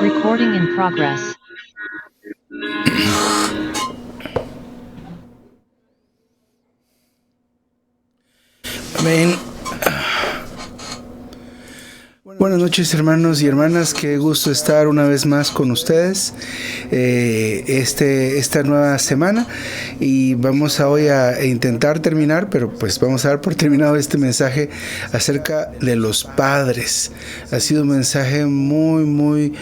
Recording in progress. Amén. Buenas noches, hermanos y hermanas, qué gusto estar una vez más con ustedes esta nueva semana, y vamos hoy a intentar terminar, pero pues vamos a dar por terminado este mensaje acerca de los padres. Ha sido un mensaje muy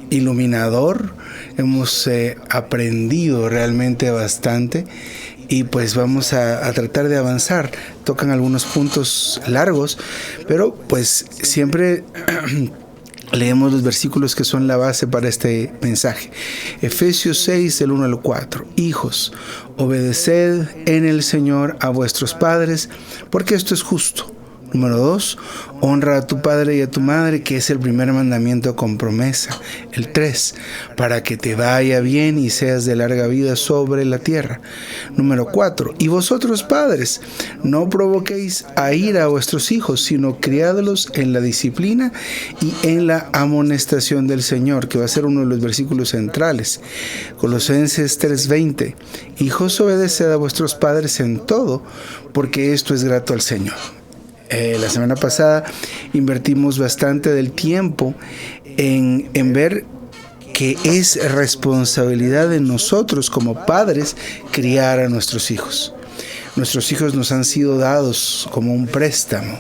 iluminador. Hemos aprendido realmente bastante. Y pues vamos a tratar de avanzar. Tocan algunos puntos largos, pero pues siempre Leemos los versículos que son la base para este mensaje. Efesios 6, del 1 al 4. Hijos, obedeced en el Señor a vuestros padres, porque esto es justo. Número 2, honra a tu padre y a tu madre, que es el primer mandamiento con promesa. El 3, para que te vaya bien y seas de larga vida sobre la tierra. Número 4, y vosotros padres, no provoquéis a ira a vuestros hijos, sino criadlos en la disciplina y en la amonestación del Señor, que va a ser uno de los versículos centrales. Colosenses 3:20, hijos, obedeced a vuestros padres en todo, porque esto es grato al Señor. La semana pasada invertimos bastante del tiempo en ver que es responsabilidad de nosotros como padres criar a nuestros hijos. Nuestros hijos nos han sido dados como un préstamo,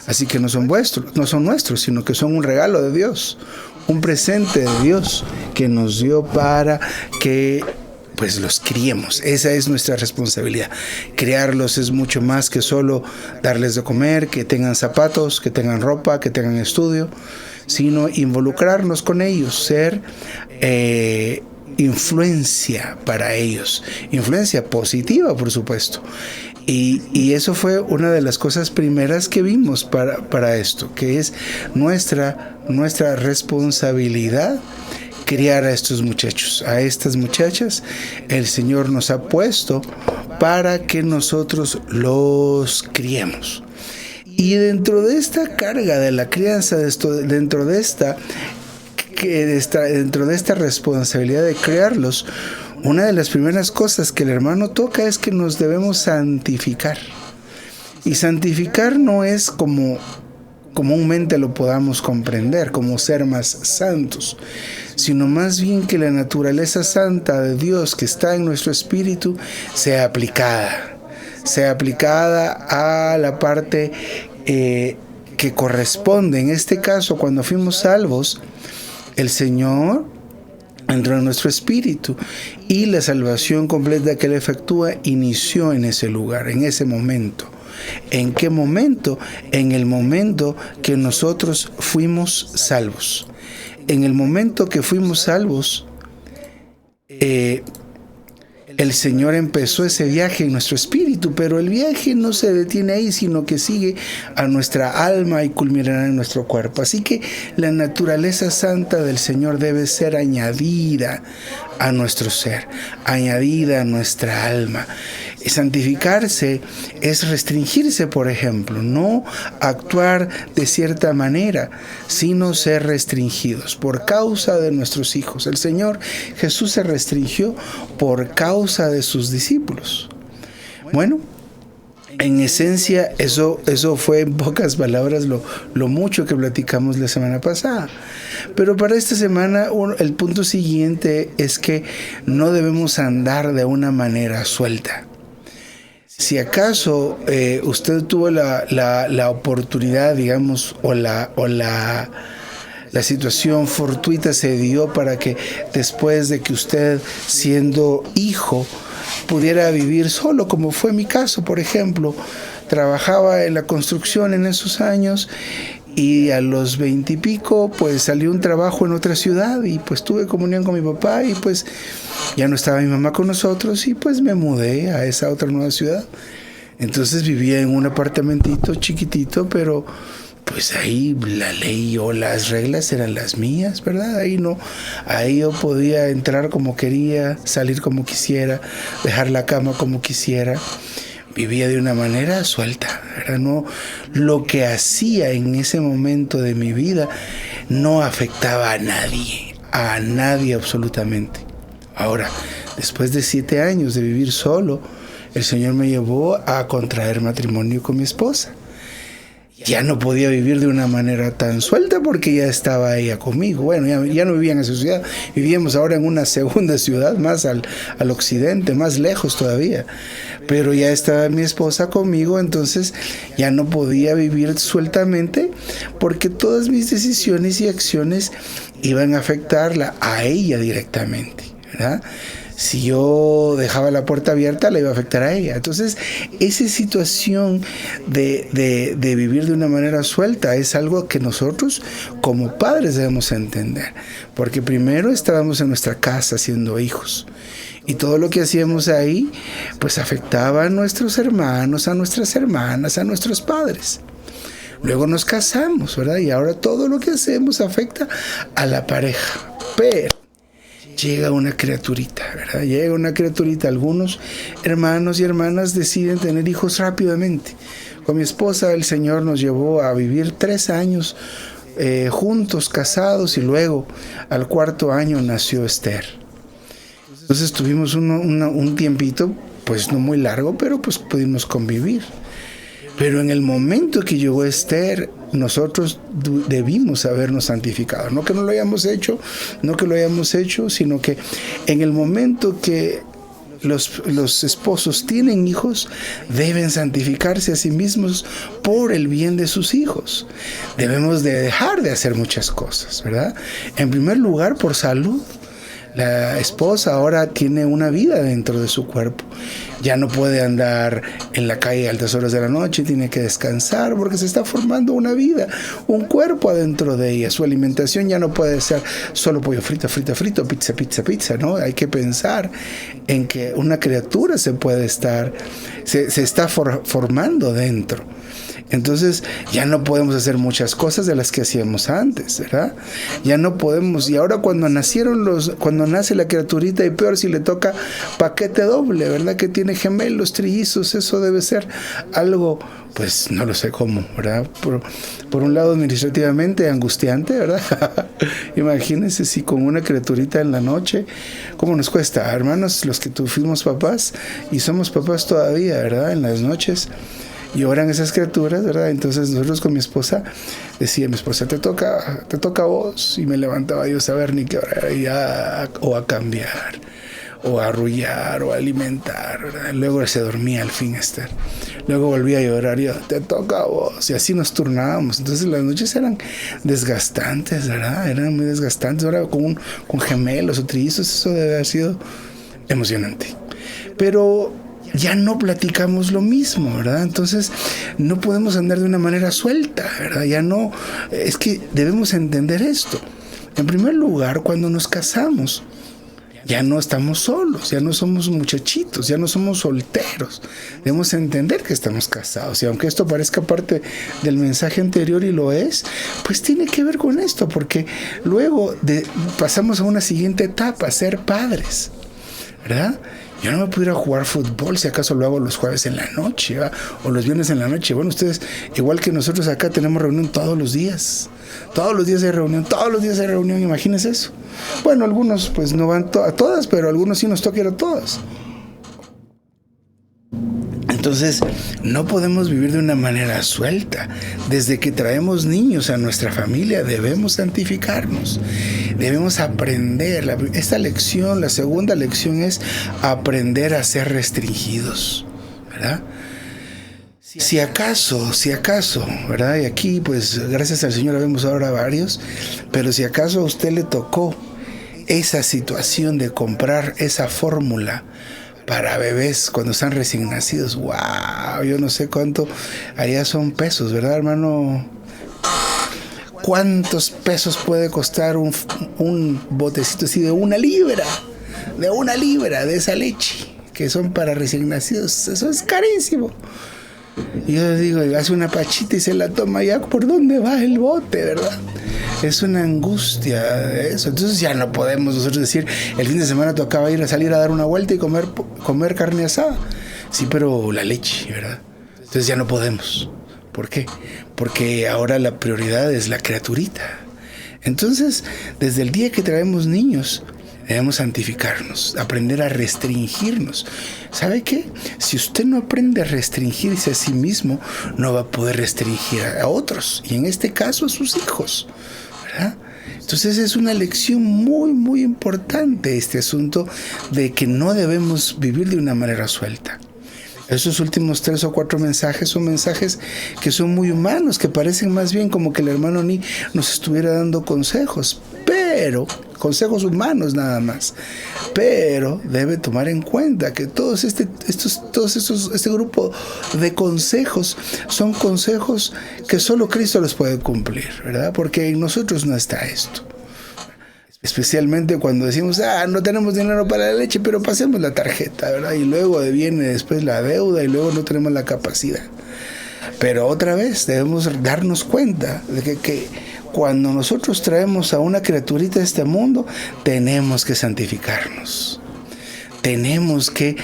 así que no son nuestros, sino que son un regalo de Dios, un presente de Dios que nos dio para que pues los criemos. Esa es nuestra responsabilidad. Criarlos es mucho más que solo darles de comer, que tengan zapatos, que tengan ropa, que tengan estudio, sino involucrarnos con ellos, ser influencia para ellos, influencia positiva, por supuesto. Y eso fue una de las cosas primeras que vimos para esto, que es nuestra responsabilidad criar a estos muchachos, a estas muchachas. El Señor nos ha puesto para que nosotros los criemos. Y dentro de esta carga de la crianza, dentro de esta responsabilidad de criarlos, una de las primeras cosas que el hermano toca es que nos debemos santificar. Y santificar no es como comúnmente lo podamos comprender, como ser más santos, sino más bien que la naturaleza santa de Dios que está en nuestro espíritu sea aplicada a la parte que corresponde. En este caso, cuando fuimos salvos, el Señor entró en nuestro espíritu y la salvación completa que Él efectúa inició en ese lugar, en ese momento. ¿En qué momento? En el momento que nosotros fuimos salvos. En el momento que fuimos salvos, el Señor empezó ese viaje en nuestro espíritu, pero el viaje no se detiene ahí, sino que sigue a nuestra alma y culminará en nuestro cuerpo. Así que la naturaleza santa del Señor debe ser añadida a nuestro ser, añadida a nuestra alma. Santificarse es restringirse, por ejemplo, no actuar de cierta manera, sino ser restringidos por causa de nuestros hijos. El Señor Jesús se restringió por causa de sus discípulos. Bueno, en esencia, eso fue en pocas palabras lo mucho que platicamos la semana pasada. Pero para esta semana, el punto siguiente es que no debemos andar de una manera suelta. Si acaso usted tuvo la oportunidad, digamos, o la situación fortuita se dio para que después de que usted, siendo hijo, pudiera vivir solo, como fue mi caso, por ejemplo, trabajaba en la construcción en esos años y a los 20 y pico pues salió un trabajo en otra ciudad y pues tuve comunión con mi papá y pues ya no estaba mi mamá con nosotros y pues me mudé a esa otra nueva ciudad. Entonces vivía en un apartamentito chiquitito, pero pues ahí la ley o las reglas eran las mías, ¿verdad? Ahí yo podía entrar como quería, salir como quisiera, dejar la cama como quisiera. Vivía de una manera suelta, ¿verdad? No, lo que hacía en ese momento de mi vida no afectaba a nadie absolutamente. Ahora, después de 7 años de vivir solo, el Señor me llevó a contraer matrimonio con mi esposa. Ya no podía vivir de una manera tan suelta porque ya estaba ella conmigo. Bueno, ya no vivía en esa ciudad, vivíamos ahora en una segunda ciudad más al occidente, más lejos todavía. Pero ya estaba mi esposa conmigo, entonces ya no podía vivir sueltamente porque todas mis decisiones y acciones iban a afectarla a ella directamente, ¿verdad? si yo dejaba la puerta abierta, le iba a afectar a ella. Entonces, esa situación de vivir de una manera suelta es algo que nosotros como padres debemos entender. Porque primero estábamos en nuestra casa siendo hijos. Y todo lo que hacíamos ahí, pues afectaba a nuestros hermanos, a nuestras hermanas, a nuestros padres. Luego nos casamos, ¿verdad? Y ahora todo lo que hacemos afecta a la pareja. Pero llega una criaturita, ¿verdad? Llega una criaturita. Algunos hermanos y hermanas deciden tener hijos rápidamente. Con mi esposa el Señor nos llevó a vivir 3 años juntos, casados, y luego al 4.º año nació Esther. Entonces tuvimos un tiempito, pues no muy largo, pero pues pudimos convivir. Pero en el momento que llegó Esther, nosotros debimos habernos santificado. No que no lo hayamos hecho, sino que en el momento que los esposos tienen hijos, deben santificarse a sí mismos por el bien de sus hijos. Debemos de dejar de hacer muchas cosas, ¿verdad? En primer lugar, por salud. La esposa ahora tiene una vida dentro de su cuerpo. Ya no puede andar en la calle a altas horas de la noche, tiene que descansar porque se está formando una vida, un cuerpo adentro de ella. Su alimentación ya no puede ser solo pollo frito, pizza, ¿no? Hay que pensar en que una criatura se está formando dentro. Entonces ya no podemos hacer muchas cosas de las que hacíamos antes, ¿verdad? Ya no podemos. Y ahora cuando nace la criaturita, y peor si le toca paquete doble, ¿verdad? Que tiene gemelos, trillizos, eso debe ser algo, pues no lo sé cómo, ¿verdad? Por un lado administrativamente angustiante, ¿verdad? Imagínense si con una criaturita en la noche, ¿cómo nos cuesta? Hermanos, los que fuimos papás y somos papás todavía, ¿verdad? En las noches lloran esas criaturas, ¿verdad? Entonces nosotros con mi esposa decía, mi esposa, te toca a vos, y me levantaba yo a saber ni qué hora era, o a cambiar, o a arrullar, o a alimentar, ¿verdad? Luego se dormía al fin Esther. Luego volvía a llorar, yo, te toca a vos, y así nos turnábamos. Entonces las noches eran desgastantes, ¿verdad? Eran muy desgastantes. Ahora con gemelos o trillizos, eso debe haber sido emocionante. Pero ya no platicamos lo mismo, ¿verdad? Entonces no podemos andar de una manera suelta, ¿verdad? Ya no, es que debemos entender esto. En primer lugar, cuando nos casamos, ya no estamos solos, ya no somos muchachitos, ya no somos solteros. Debemos entender que estamos casados, y aunque esto parezca parte del mensaje anterior, y lo es, pues tiene que ver con esto, porque luego pasamos a una siguiente etapa, ser padres, ¿verdad? Yo no me pudiera jugar fútbol si acaso lo hago los jueves en la noche, ¿verdad? O los viernes en la noche. Bueno, ustedes, igual que nosotros acá, tenemos reunión todos los días. Todos los días hay reunión, imagínense eso. Bueno, algunos pues no van a todas, pero algunos sí nos toca ir a todas. Entonces, no podemos vivir de una manera suelta. Desde que traemos niños a nuestra familia, debemos santificarnos. Debemos aprender. Esta lección, la segunda lección, es aprender a ser restringidos, ¿verdad? Si acaso, ¿verdad? Y aquí, pues, gracias al Señor, vemos ahora varios, pero si acaso a usted le tocó esa situación de comprar esa fórmula para bebés cuando están recién nacidos, wow, yo no sé cuánto, allá son pesos, ¿verdad, hermano? ¿Cuántos pesos puede costar un botecito así de 1 libra? De 1 libra de esa leche, que son para recién nacidos. Eso es carísimo. Y yo digo, hace una pachita y se la toma, ya por dónde va el bote, ¿verdad? Es una angustia eso. Entonces ya no podemos nosotros decir, el fin de semana tocaba salir a dar una vuelta y comer carne asada. Sí, pero la leche, ¿verdad? Entonces ya no podemos. ¿Por qué? Porque ahora la prioridad es la criaturita. Entonces, desde el día que traemos niños, debemos santificarnos, aprender a restringirnos. ¿Sabe qué? Si usted no aprende a restringirse a sí mismo, no va a poder restringir a otros, y en este caso a sus hijos, ¿verdad? Entonces es una lección muy, muy importante este asunto de que no debemos vivir de una manera suelta. Esos últimos 3 o 4 mensajes son mensajes que son muy humanos, que parecen más bien como que el hermano Ni nos estuviera dando consejos, pero pero consejos humanos nada más. Pero debe tomar en cuenta que este grupo de consejos son consejos que solo Cristo los puede cumplir, ¿verdad? Porque en nosotros no está esto. Especialmente cuando decimos, no tenemos dinero para la leche, pero pasemos la tarjeta, ¿verdad? Y luego viene después la deuda y luego no tenemos la capacidad. Pero otra vez debemos darnos cuenta de que cuando nosotros traemos a una criaturita a este mundo, tenemos que santificarnos. Tenemos que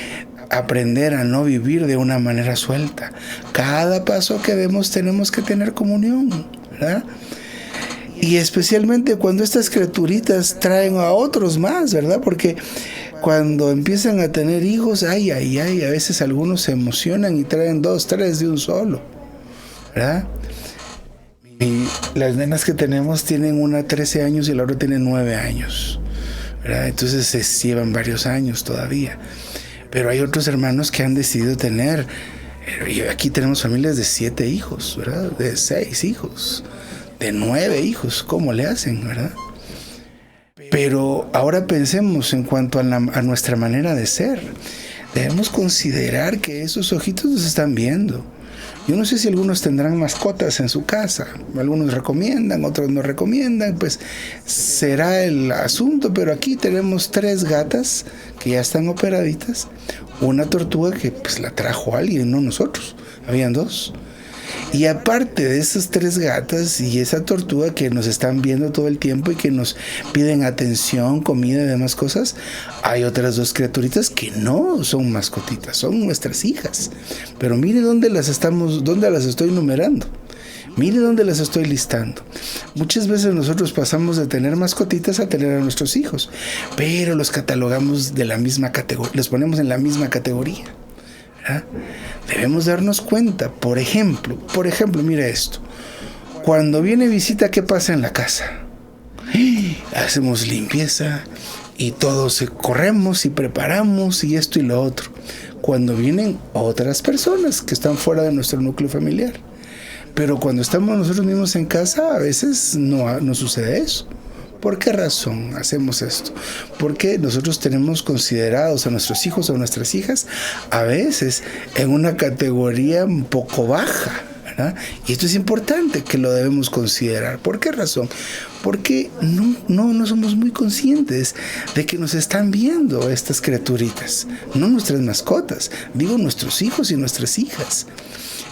aprender a no vivir de una manera suelta. Cada paso que demos tenemos que tener comunión, ¿verdad? Y especialmente cuando estas criaturitas traen a otros más, ¿verdad? Porque cuando empiezan a tener hijos, a veces algunos se emocionan y traen 2, 3 de un solo, ¿verdad? Y las nenas que tenemos tienen una 13 años y la otra tiene 9 años, ¿verdad? Entonces se llevan varios años todavía. Pero hay otros hermanos que han decidido tener, aquí tenemos familias de 7 hijos, ¿verdad? De 6 hijos, de 9 hijos, ¿cómo le hacen, verdad? Pero ahora pensemos en cuanto a nuestra manera de ser. Debemos considerar que esos ojitos nos están viendo. Yo no sé si algunos tendrán mascotas en su casa, algunos recomiendan, otros no recomiendan, pues será el asunto, pero aquí tenemos 3 gatas que ya están operaditas, una tortuga que pues la trajo alguien, no nosotros, habían 2. Y aparte de esas 3 gatas y esa tortuga que nos están viendo todo el tiempo y que nos piden atención, comida y demás cosas, hay otras 2 criaturitas que no son mascotitas, son nuestras hijas. Pero mire dónde las estoy numerando. Mire dónde las estoy listando. Muchas veces nosotros pasamos de tener mascotitas a tener a nuestros hijos, pero los catalogamos de la misma categoría, los ponemos en la misma categoría. ¿Ah? Debemos darnos cuenta, por ejemplo, mira esto. Cuando viene visita, ¿qué pasa en la casa? Hacemos limpieza y todos corremos y preparamos y esto y lo otro. Cuando vienen otras personas que están fuera de nuestro núcleo familiar. Pero cuando estamos nosotros mismos en casa, a veces no sucede eso. ¿Por qué razón hacemos esto? Porque nosotros tenemos considerados a nuestros hijos o a nuestras hijas a veces en una categoría un poco baja, ¿verdad? Y esto es importante que lo debemos considerar. ¿Por qué razón? Porque no somos muy conscientes de que nos están viendo estas criaturitas, no nuestras mascotas, digo nuestros hijos y nuestras hijas.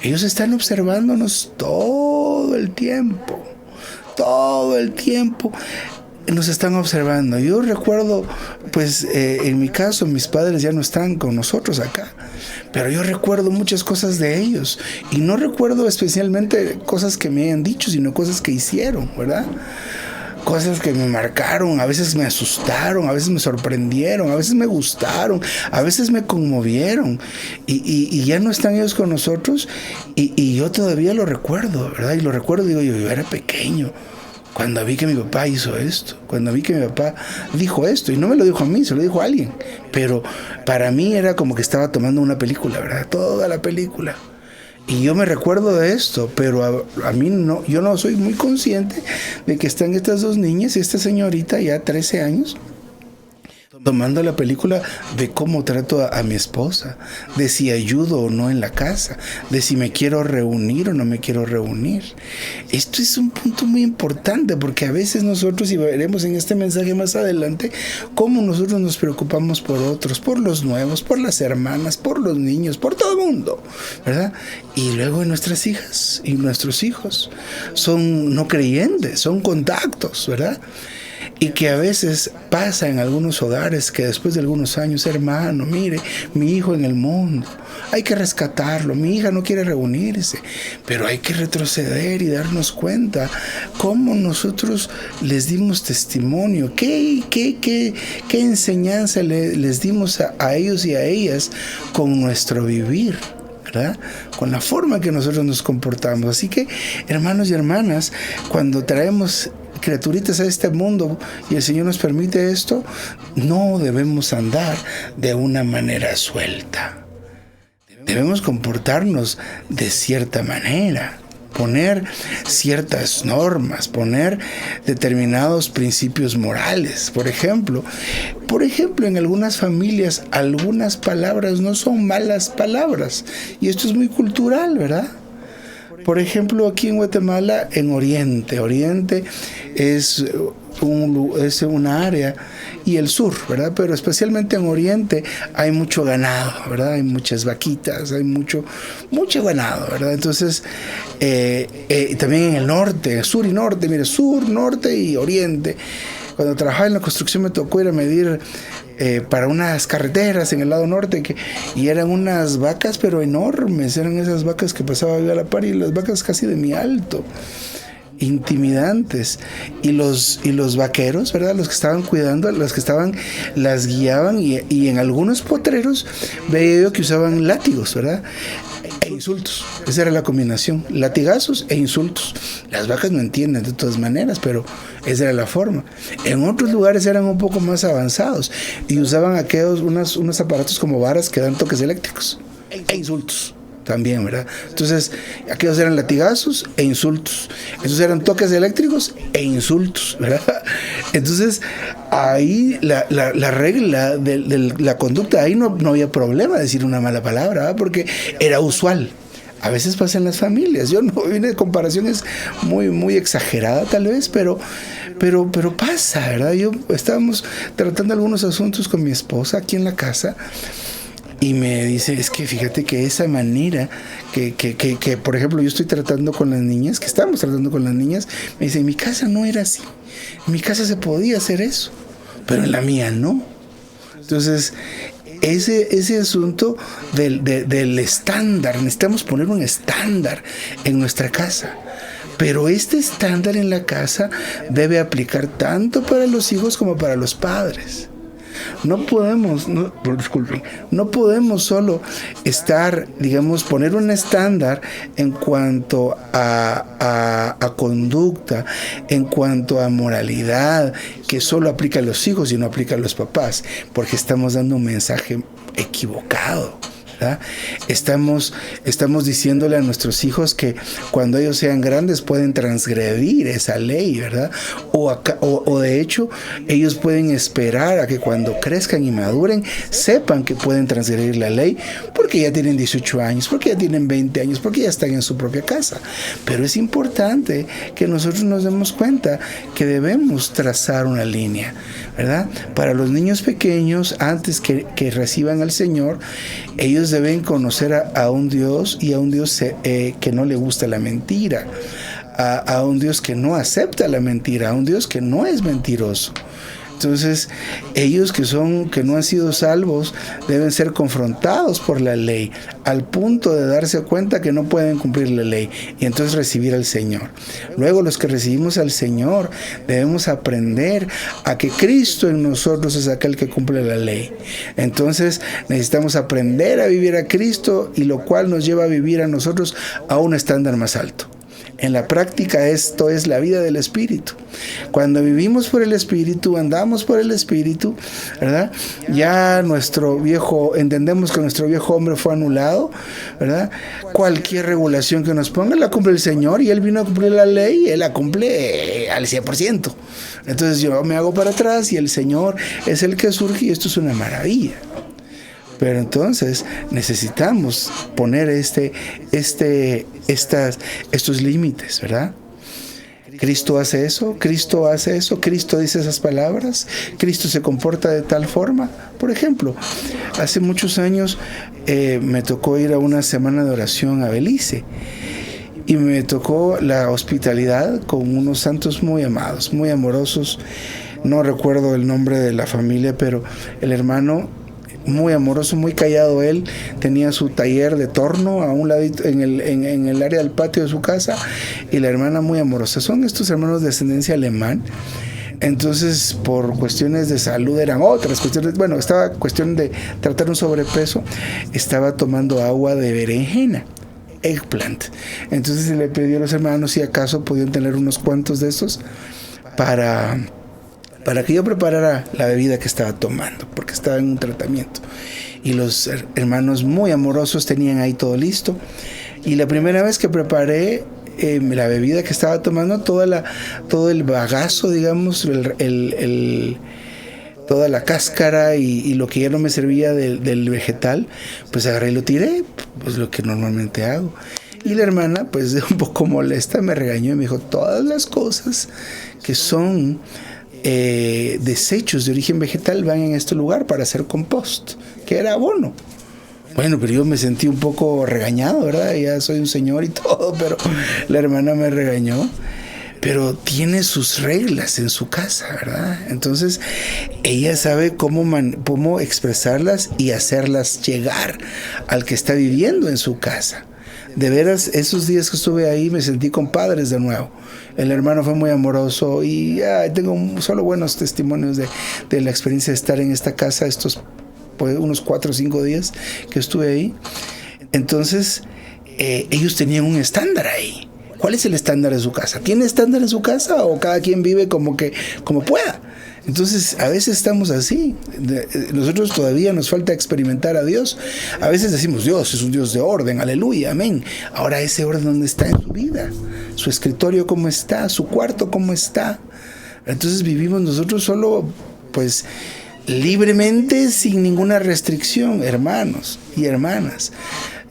Ellos están observándonos todo el tiempo. Todo el tiempo nos están observando. Yo recuerdo, pues en mi caso, mis padres ya no están con nosotros acá, pero yo recuerdo muchas cosas de ellos y no recuerdo especialmente cosas que me hayan dicho, sino cosas que hicieron, ¿verdad? Cosas que me marcaron, a veces me asustaron, a veces me sorprendieron, a veces me gustaron, a veces me conmovieron y ya no están ellos con nosotros y yo todavía lo recuerdo, ¿verdad? Y lo recuerdo, digo yo era pequeño cuando vi que mi papá hizo esto, cuando vi que mi papá dijo esto, y no me lo dijo a mí, se lo dijo a alguien, pero para mí era como que estaba tomando una película, ¿verdad? Toda la película. Y yo me recuerdo de esto, pero a mí no, yo no soy muy consciente de que están estas 2 niñas y esta señorita ya 13 años tomando la película de cómo trato a mi esposa, de si ayudo o no en la casa, de si me quiero reunir o no me quiero reunir. Esto es un punto muy importante porque a veces nosotros, y veremos en este mensaje más adelante, cómo nosotros nos preocupamos por otros, por los nuevos, por las hermanas, por los niños, por todo el mundo, ¿verdad? Y luego nuestras hijas y nuestros hijos son no creyentes, son contactos, ¿verdad? Y que a veces pasa en algunos hogares que después de algunos años, hermano, mire, mi hijo en el mundo, hay que rescatarlo, mi hija no quiere reunirse, pero hay que retroceder y darnos cuenta cómo nosotros les dimos testimonio, qué enseñanza les dimos a ellos y a ellas con nuestro vivir, ¿verdad? Con la forma que nosotros nos comportamos. Así que, hermanos y hermanas, cuando traemos criaturitas a este mundo y el Señor nos permite esto, no debemos andar de una manera suelta. Debemos comportarnos de cierta manera, poner ciertas normas, poner determinados principios morales. Por ejemplo, en algunas familias, algunas palabras no son malas palabras. Y esto es muy cultural, ¿verdad? Por ejemplo, aquí en Guatemala, en Oriente es una área, y el sur, ¿verdad? Pero especialmente en Oriente hay mucho ganado, ¿verdad? Hay muchas vaquitas, hay mucho ganado, ¿verdad? Entonces, también en el norte, sur y norte, mire, sur, norte y oriente. Cuando trabajaba en la construcción me tocó ir a medir para unas carreteras en el lado norte y eran unas vacas pero enormes, eran esas vacas que pasaba yo a la par y las vacas casi de mi alto, intimidantes, y los vaqueros, ¿verdad? Los que estaban cuidando, las guiaban y en algunos potreros veía yo que usaban látigos, ¿verdad? E insultos. Esa era la combinación, latigazos e insultos. Las vacas no entienden de todas maneras, pero esa era la forma. En otros lugares eran un poco más avanzados y usaban unos aparatos como varas que dan toques eléctricos e insultos también, ¿verdad? Entonces, aquellos eran latigazos e insultos. Esos eran toques eléctricos e insultos, ¿verdad? Entonces, ahí la regla de la conducta, ahí no había problema de decir una mala palabra, ¿verdad? Porque era usual. A veces pasa en las familias. Yo no vine de comparaciones muy exagerada tal vez, pero pasa, ¿verdad? Estábamos tratando algunos asuntos con mi esposa aquí en la casa. Y me dice, es que fíjate que esa manera que por ejemplo, yo estoy tratando con las niñas, que estamos tratando con las niñas, me dice, en mi casa no era así. En mi casa se podía hacer eso, pero en la mía no. Entonces, ese asunto del estándar, necesitamos poner un estándar en nuestra casa. Pero este estándar en la casa debe aplicar tanto para los hijos como para los padres. No podemos solo poner un estándar en cuanto a conducta, en cuanto a moralidad, que solo aplica a los hijos y no aplica a los papás, porque estamos dando un mensaje equivocado, ¿verdad? Estamos diciéndole a nuestros hijos que cuando ellos sean grandes pueden transgredir esa ley, ¿verdad? O de hecho, ellos pueden esperar a que cuando crezcan y maduren, sepan que pueden transgredir la ley porque ya tienen 18 años, porque ya tienen 20 años, porque ya están en su propia casa. Pero es importante que nosotros nos demos cuenta que debemos trazar una línea, ¿verdad? Para los niños pequeños, antes que reciban al Señor, ellos deben conocer a un Dios, y a un Dios que no le gusta la mentira, a un Dios que no acepta la mentira, a un Dios que no es mentiroso. Entonces, ellos que no han sido salvos deben ser confrontados por la ley al punto de darse cuenta que no pueden cumplir la ley y entonces recibir al Señor. Luego, los que recibimos al Señor debemos aprender a que Cristo en nosotros es aquel que cumple la ley. Entonces, necesitamos aprender a vivir a Cristo, y lo cual nos lleva a vivir a nosotros a un estándar más alto. En la práctica, esto es la vida del Espíritu. Cuando vivimos por el Espíritu, andamos por el Espíritu, ¿verdad? Ya entendemos que nuestro viejo hombre fue anulado, ¿verdad? Cualquier regulación que nos ponga la cumple el Señor, y Él vino a cumplir la ley, y Él la cumple al 100%. Entonces yo me hago para atrás y el Señor es el que surge, y esto es una maravilla. Pero entonces necesitamos poner estos límites, ¿verdad? Cristo hace eso, Cristo dice esas palabras, Cristo se comporta de tal forma. Por ejemplo, hace muchos años me tocó ir a una semana de oración a Belice, y me tocó la hospitalidad con unos santos muy amados, muy amorosos. No recuerdo el nombre de la familia, pero el hermano, muy amoroso, muy callado, él tenía su taller de torno a un ladito en el área del patio de su casa, y la hermana muy amorosa. Son estos hermanos de ascendencia alemán. Entonces, por cuestiones de salud, eran otras cuestiones. Bueno, estaba cuestión de tratar un sobrepeso, estaba tomando agua de berenjena, eggplant. Entonces se le pidió a los hermanos si acaso podían tener unos cuantos de estos para que yo preparara la bebida que estaba tomando, porque estaba en un tratamiento. Y los hermanos muy amorosos tenían ahí todo listo. Y la primera vez que preparé, la bebida que estaba tomando, todo el bagazo, digamos, toda la cáscara y lo que ya no me servía del vegetal, pues agarré y lo tiré, pues lo que normalmente hago. Y la hermana, pues un poco molesta, me regañó y me dijo, todas las cosas que son desechos de origen vegetal van en este lugar para hacer compost, que era abono. Bueno, pero yo me sentí un poco regañado, ¿verdad? Ya soy un señor y todo, pero la hermana me regañó. Pero tiene sus reglas en su casa, ¿verdad? Entonces, ella sabe cómo expresarlas y hacerlas llegar al que está viviendo en su casa. De veras, esos días que estuve ahí me sentí compadres de nuevo. El hermano fue muy amoroso y tengo solo buenos testimonios de la experiencia de estar en esta casa pues, unos 4 o 5 días que estuve ahí. Entonces, ellos tenían un estándar ahí. ¿Cuál es el estándar de su casa? ¿Tiene estándar en su casa o cada quien vive como pueda? Entonces, a veces estamos así. Nosotros todavía nos falta experimentar a Dios. A veces decimos, Dios es un Dios de orden, aleluya, amén. Ahora, ese orden, ¿dónde está en su vida? Su escritorio, ¿cómo está? Su cuarto, ¿cómo está? Entonces, vivimos nosotros solo, pues, libremente, sin ninguna restricción, hermanos y hermanas.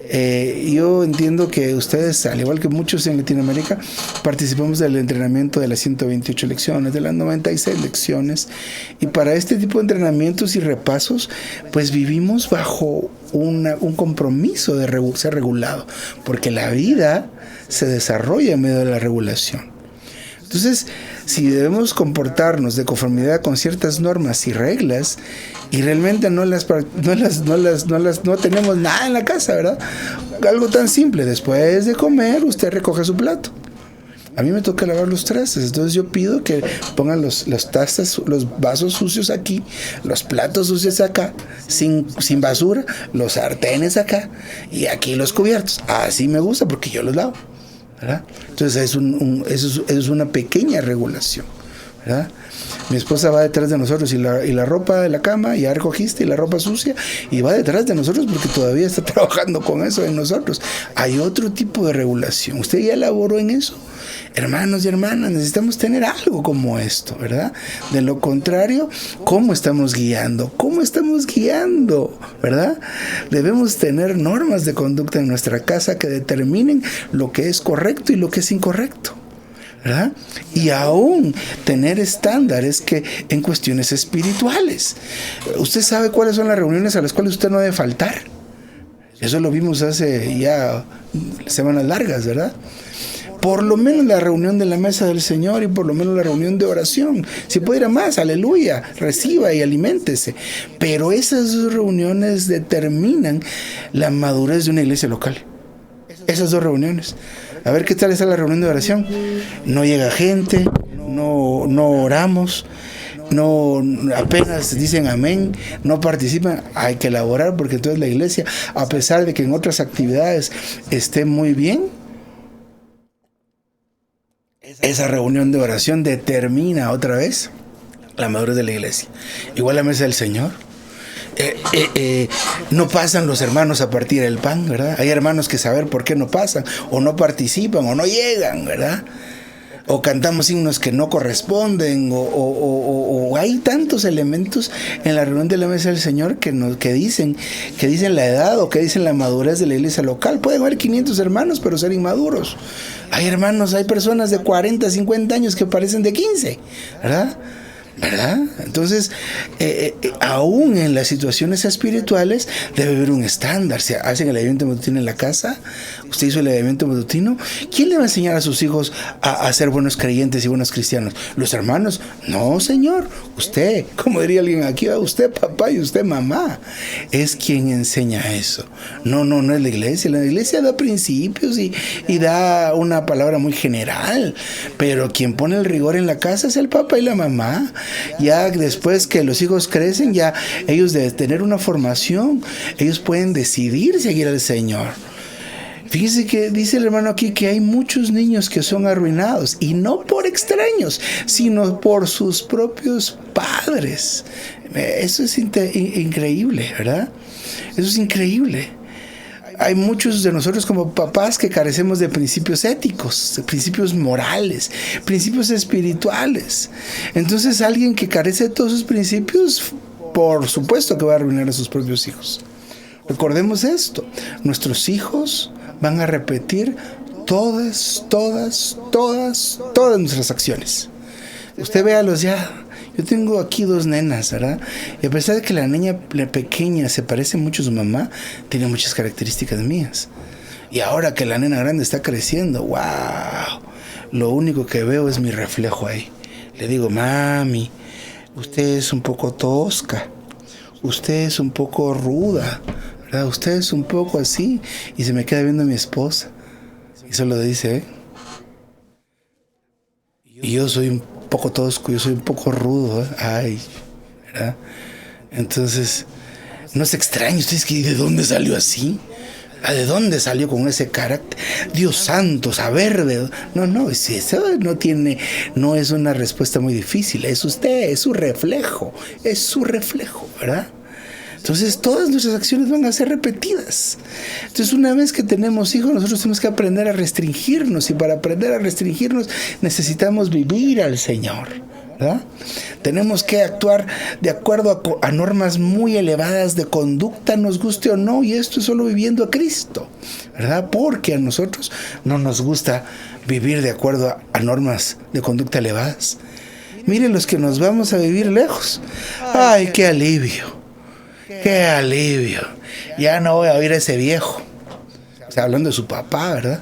Yo entiendo que ustedes, al igual que muchos en Latinoamérica, participamos del entrenamiento de las 128 lecciones, de las 96 lecciones, y para este tipo de entrenamientos y repasos, pues vivimos bajo un compromiso de ser regulado, porque la vida se desarrolla en medio de la regulación. Entonces, si debemos comportarnos de conformidad con ciertas normas y reglas y realmente no tenemos nada en la casa, ¿verdad? Algo tan simple, después de comer usted recoge su plato. A mí me toca lavar los trastes, entonces yo pido que pongan los tazas, los vasos sucios aquí, los platos sucios acá, sin basura, los sartenes acá y aquí los cubiertos. Así me gusta porque yo los lavo, ¿verdad? Entonces eso es una pequeña regulación, ¿verdad? Mi esposa va detrás de nosotros y la ropa de la cama ya recogiste y la ropa sucia y va detrás de nosotros porque todavía está trabajando con eso en nosotros. Hay otro tipo de regulación. ¿Usted ya elaboró en eso? Hermanos y hermanas, necesitamos tener algo como esto, ¿verdad? De lo contrario, ¿cómo estamos guiando? ¿Cómo estamos guiando? ¿Verdad? Debemos tener normas de conducta en nuestra casa que determinen lo que es correcto y lo que es incorrecto, ¿verdad? Y aún tener estándares que en cuestiones espirituales. ¿Usted sabe cuáles son las reuniones a las cuales usted no debe faltar? Eso lo vimos hace ya semanas largas, ¿verdad? Por lo menos la reunión de la mesa del Señor y por lo menos la reunión de oración. Si puede ir a más, aleluya, reciba y aliméntese. Pero esas dos reuniones determinan la madurez de una iglesia local. Esas dos reuniones. A ver qué tal está la reunión de oración. No llega gente, no oramos, no apenas dicen amén, no participan. Hay que elaborar porque entonces la iglesia, a pesar de que en otras actividades esté muy bien, esa reunión de oración determina otra vez la madurez de la iglesia. Igual la mesa del Señor. No pasan los hermanos a partir el pan, ¿verdad? Hay hermanos que saber por qué no pasan, o no participan, o no llegan, ¿verdad? O cantamos himnos que no corresponden, o hay tantos elementos en la reunión de la mesa del Señor que dicen la edad o que dicen la madurez de la iglesia local. Pueden haber 500 hermanos, pero ser inmaduros. Hay personas de 40, 50 años que parecen de 15, ¿verdad? Entonces, aún en las situaciones espirituales debe haber un estándar. Si hacen el avivamiento matutino en la casa, usted hizo el avivamiento matutino, ¿quién le va a enseñar a sus hijos a ser buenos creyentes y buenos cristianos? ¿Los hermanos? No, señor, usted, como diría alguien aquí, usted papá y usted mamá, es quien enseña eso. No es la iglesia da principios y da una palabra muy general, pero quien pone el rigor en la casa es el papá y la mamá. Ya después que los hijos crecen, ya ellos de tener una formación, ellos pueden decidir seguir al Señor. Fíjese que dice el hermano aquí que hay muchos niños que son arruinados, y no por extraños, sino por sus propios padres. Eso es increíble, ¿verdad? Eso es increíble. Hay muchos de nosotros como papás que carecemos de principios éticos, de principios morales, principios espirituales. Entonces alguien que carece de todos esos principios, por supuesto que va a arruinar a sus propios hijos. Recordemos esto, nuestros hijos van a repetir todas nuestras acciones. Usted véalos ya. Yo tengo aquí 2 nenas, ¿verdad? Y a pesar de que la niña pequeña se parece mucho a su mamá, tiene muchas características mías. Y ahora que la nena grande está creciendo, ¡wow! Lo único que veo es mi reflejo ahí. Le digo, mami, usted es un poco tosca, usted es un poco ruda, ¿verdad? Usted es un poco así. Y se me queda viendo mi esposa. Y solo dice, y yo soy un poco tosco, yo soy un poco rudo, ¿eh? Ay, ¿verdad? Entonces, no es extraño, ustedes que ¿de dónde salió así? ¿De dónde salió con ese carácter? Dios santo, saber de... No, eso no es una respuesta muy difícil, es usted, es su reflejo, ¿verdad? Entonces todas nuestras acciones van a ser repetidas. Entonces una vez que tenemos hijos, nosotros tenemos que aprender a restringirnos, y para aprender a restringirnos necesitamos vivir al Señor, ¿verdad? Tenemos que actuar de acuerdo a normas muy elevadas de conducta, nos guste o no, y esto es solo viviendo a Cristo, ¿verdad? Porque a nosotros no nos gusta vivir de acuerdo a normas de conducta elevadas. Miren los que nos vamos a vivir lejos. ¡Ay, qué alivio! ¡Qué alivio! Ya no voy a oír a ese viejo. O sea, hablando de su papá, ¿verdad?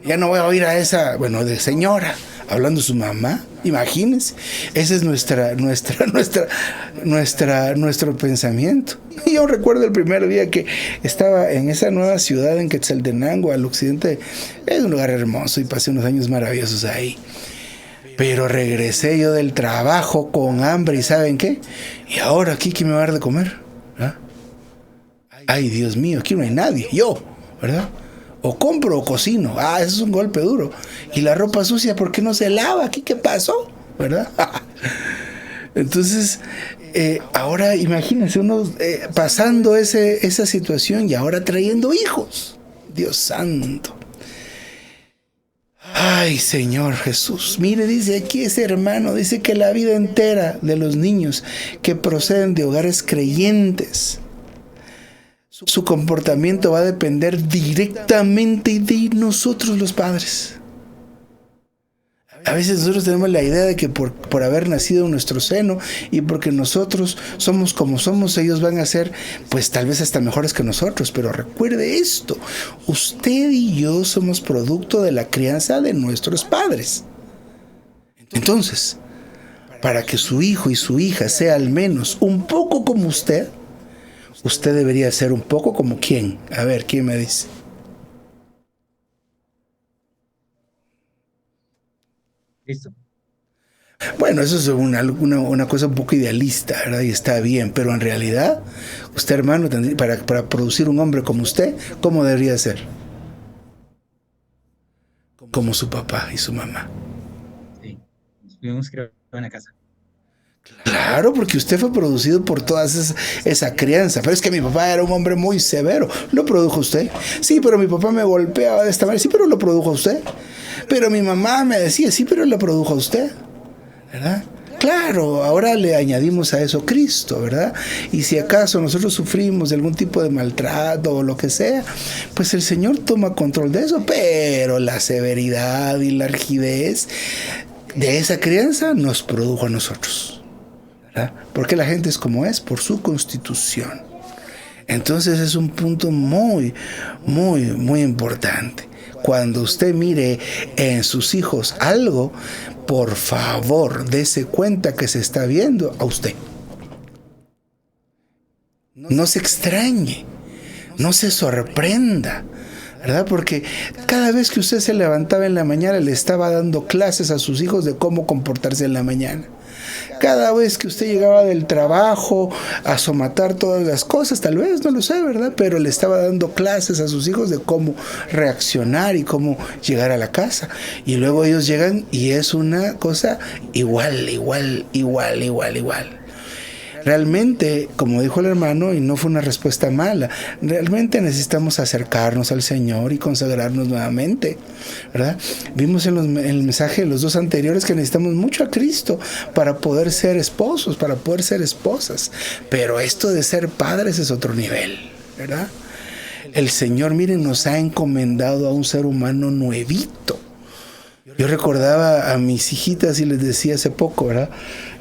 Ya no voy a oír a esa, de señora, hablando de su mamá. Imagínense. Ese es nuestro pensamiento. Yo recuerdo el primer día que estaba en esa nueva ciudad en Quetzaltenango, al occidente. Es un lugar hermoso y pasé unos años maravillosos ahí. Pero regresé yo del trabajo con hambre, ¿y saben qué? ¿Y ahora aquí quién me va a dar de comer? ¿Ah? Ay, Dios mío, aquí no hay nadie, yo, ¿verdad? O compro o cocino, eso es un golpe duro. Y la ropa sucia, ¿por qué no se lava? ¿Aquí qué pasó? ¿Verdad? Entonces, ahora imagínense uno pasando esa situación y ahora trayendo hijos. Dios santo. Ay, Señor Jesús. Mire, dice aquí ese hermano, dice que la vida entera de los niños que proceden de hogares creyentes, su comportamiento va a depender directamente de nosotros los padres. A veces nosotros tenemos la idea de que por haber nacido en nuestro seno y porque nosotros somos como somos, ellos van a ser, pues tal vez hasta mejores que nosotros. Pero recuerde esto, usted y yo somos producto de la crianza de nuestros padres. Entonces, para que su hijo y su hija sea al menos un poco como usted debería ser un poco como ¿quién? A ver, ¿quién me dice? Listo. Bueno, eso es una cosa un poco idealista, ¿verdad? Y está bien, pero en realidad, usted, hermano, para producir un hombre como usted, ¿cómo debería ser? Como su papá y su mamá. Sí, estuvimos creando una casa. Claro, porque usted fue producido por toda esa crianza. Pero es que mi papá era un hombre muy severo. ¿Lo produjo usted? Sí, pero mi papá me golpeaba de esta manera. Sí, pero lo produjo usted. Pero mi mamá me decía, sí, pero lo produjo usted, ¿verdad? Claro, ahora le añadimos a eso Cristo, ¿verdad? Y si acaso nosotros sufrimos de algún tipo de maltrato o lo que sea, pues el Señor toma control de eso, pero la severidad y la rigidez de esa crianza nos produjo a nosotros, ¿verdad? Porque la gente es como es por su constitución. Entonces es un punto muy, muy, muy importante. Cuando usted mire en sus hijos algo, por favor, dése cuenta que se está viendo a usted. No se extrañe, no se sorprenda, ¿verdad? Porque cada vez que usted se levantaba en la mañana, le estaba dando clases a sus hijos de cómo comportarse en la mañana. Cada vez que usted llegaba del trabajo a somatar todas las cosas, tal vez, no lo sé, ¿verdad? Pero le estaba dando clases a sus hijos de cómo reaccionar y cómo llegar a la casa. Y luego ellos llegan y es una cosa igual. Realmente, como dijo el hermano, y no fue una respuesta mala, realmente necesitamos acercarnos al Señor y consagrarnos nuevamente, ¿verdad? Vimos en el mensaje de los dos anteriores que necesitamos mucho a Cristo para poder ser esposos, para poder ser esposas. Pero esto de ser padres es otro nivel, ¿verdad? El Señor, miren, nos ha encomendado a un ser humano nuevito. Yo recordaba a mis hijitas y les decía hace poco, ¿verdad?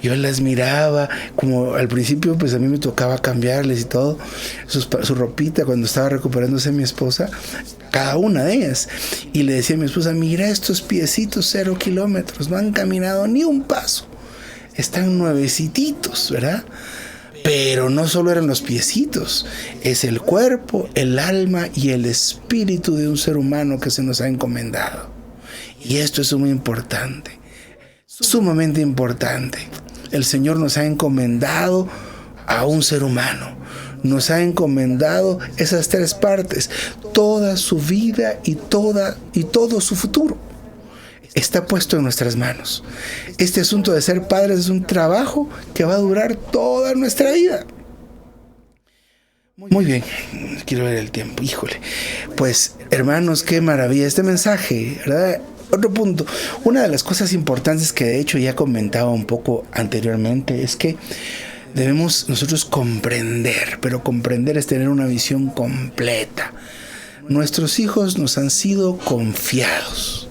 Yo las miraba, como al principio pues a mí me tocaba cambiarles y todo, su ropita cuando estaba recuperándose mi esposa, cada una de ellas. Y le decía a mi esposa, mira estos piecitos 0 kilómetros, no han caminado ni un paso, están nuevecitos, ¿verdad? Pero no solo eran los piecitos, es el cuerpo, el alma y el espíritu de un ser humano que se nos ha encomendado. Y esto es muy importante, sumamente importante. El Señor nos ha encomendado a un ser humano. Nos ha encomendado esas 3 partes, toda su vida y todo su futuro. Está puesto en nuestras manos. Este asunto de ser padres es un trabajo que va a durar toda nuestra vida. Muy bien, quiero ver el tiempo, híjole. Pues, hermanos, qué maravilla este mensaje, ¿verdad? Otro punto, una de las cosas importantes que de hecho ya comentaba un poco anteriormente es que debemos nosotros comprender, pero comprender es tener una visión completa. Nuestros hijos nos han sido confiados,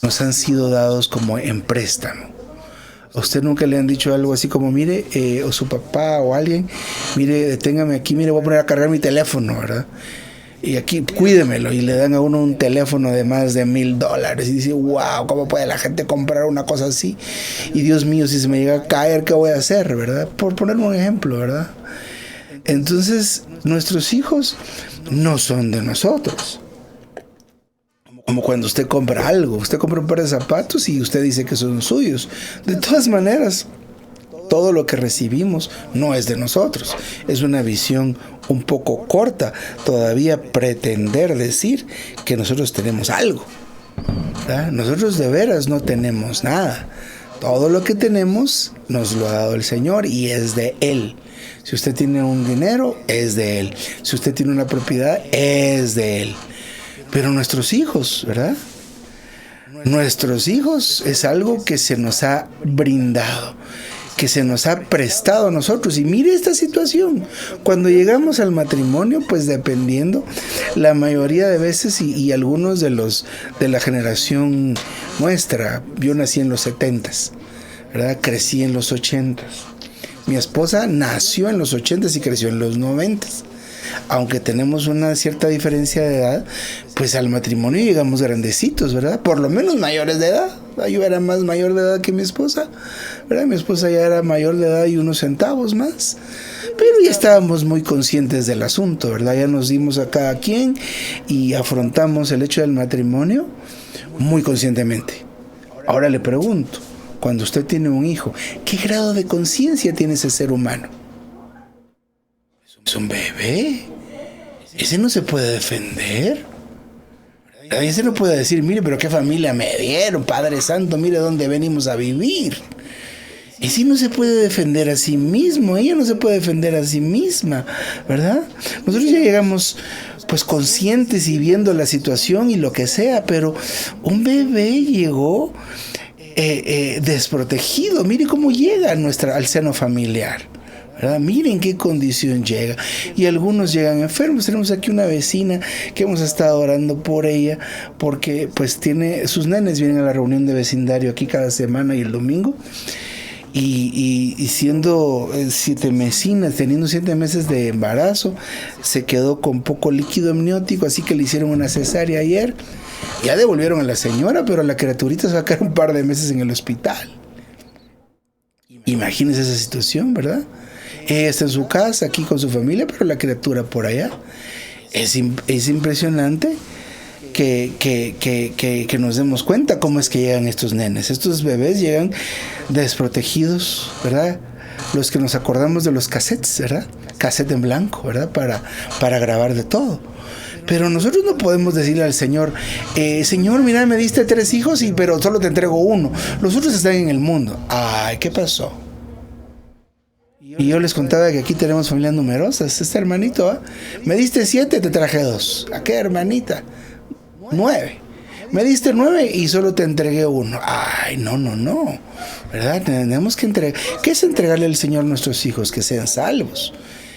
nos han sido dados como en préstamo. ¿A usted nunca le han dicho algo así como, mire, o su papá o alguien, mire, deténgame aquí, mire, voy a poner a cargar mi teléfono, ¿verdad? Y aquí cuídemelo, y le dan a uno un teléfono de más de $1,000 y dice, wow, ¿cómo puede la gente comprar una cosa así? Y Dios mío, si se me llega a caer, ¿qué voy a hacer? ¿Verdad? Por poner un ejemplo, ¿verdad? Entonces, nuestros hijos no son de nosotros. Como cuando usted compra algo, usted compra un par de zapatos y usted dice que son suyos. De todas maneras, todo lo que recibimos no es de nosotros. Es una visión un poco corta todavía pretender decir que nosotros tenemos algo, ¿verdad? Nosotros de veras no tenemos nada. Todo lo que tenemos nos lo ha dado el Señor y es de Él. Si usted tiene un dinero, es de Él. Si usted tiene una propiedad, es de Él. Pero nuestros hijos, ¿verdad? Nuestros hijos es algo que se nos ha brindado, que se nos ha prestado a nosotros. Y mire esta situación, cuando llegamos al matrimonio, pues dependiendo, la mayoría de veces y algunos de la generación nuestra, yo nací en los 70s, ¿verdad? Crecí en los 80s. Mi esposa nació en los 80s y creció en los 90s. Aunque tenemos una cierta diferencia de edad, pues al matrimonio llegamos grandecitos, ¿verdad? Por lo menos mayores de edad. Yo era más mayor de edad que mi esposa, ¿verdad? Mi esposa ya era mayor de edad y unos centavos más. Pero ya estábamos muy conscientes del asunto, ¿verdad? Ya nos dimos a cada quien y afrontamos el hecho del matrimonio muy conscientemente. Ahora le pregunto, cuando usted tiene un hijo, ¿qué grado de conciencia tiene ese ser humano? Es un bebé. Ese no se puede defender. Ese no puede decir, mire, pero qué familia me dieron, Padre Santo, mire dónde venimos a vivir. Ese no se puede defender a sí mismo, ella no se puede defender a sí misma, ¿verdad? Nosotros ya llegamos pues conscientes y viendo la situación y lo que sea, pero un bebé llegó desprotegido. Mire cómo llega al seno familiar, ¿verdad? Miren qué condición llega. Y algunos llegan enfermos. Tenemos aquí una vecina que hemos estado orando por ella porque pues sus nenes vienen a la reunión de vecindario aquí cada semana y el domingo. Y siendo 7 mesinas, teniendo 7 meses de embarazo, se quedó con poco líquido amniótico, así que le hicieron una cesárea ayer. Ya devolvieron a la señora, pero la criaturita se va a quedar un par de meses en el hospital. Imagínense esa situación, ¿verdad? Ella está en su casa, aquí con su familia, pero la criatura por allá. Es impresionante que nos demos cuenta cómo es que llegan estos nenes. Estos bebés llegan desprotegidos, ¿verdad? Los que nos acordamos de los cassettes, ¿verdad? Cassette en blanco, ¿verdad? Para grabar de todo. Pero nosotros no podemos decirle al Señor, Señor, mira, me diste 3 hijos, pero solo te entrego 1. Los otros están en el mundo. Ay, ¿qué pasó? Y yo les contaba que aquí tenemos familias numerosas. Este hermanito, ¿eh? Me diste 7, te traje 2. ¿A qué hermanita? 9. Me diste 9 y solo te entregué 1. Ay, no. ¿Verdad? Tenemos que entregar. ¿Qué es entregarle al Señor a nuestros hijos? Que sean salvos.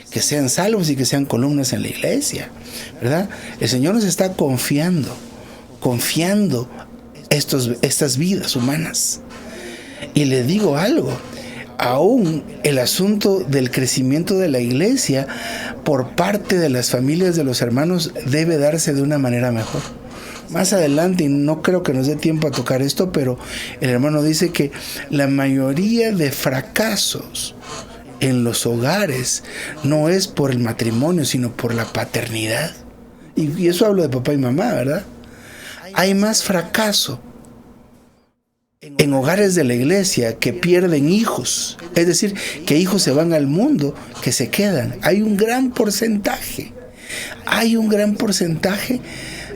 Que sean salvos y que sean columnas en la iglesia. ¿Verdad? El Señor nos está confiando estas vidas humanas. Y le digo algo. Aún el asunto del crecimiento de la iglesia por parte de las familias de los hermanos debe darse de una manera mejor. Más adelante, y no creo que nos dé tiempo a tocar esto, pero el hermano dice que la mayoría de fracasos en los hogares no es por el matrimonio, sino por la paternidad. Y eso hablo de papá y mamá, ¿verdad? Hay más fracaso en hogares de la iglesia que pierden hijos, es decir, que hijos se van al mundo, que se quedan. Hay un gran porcentaje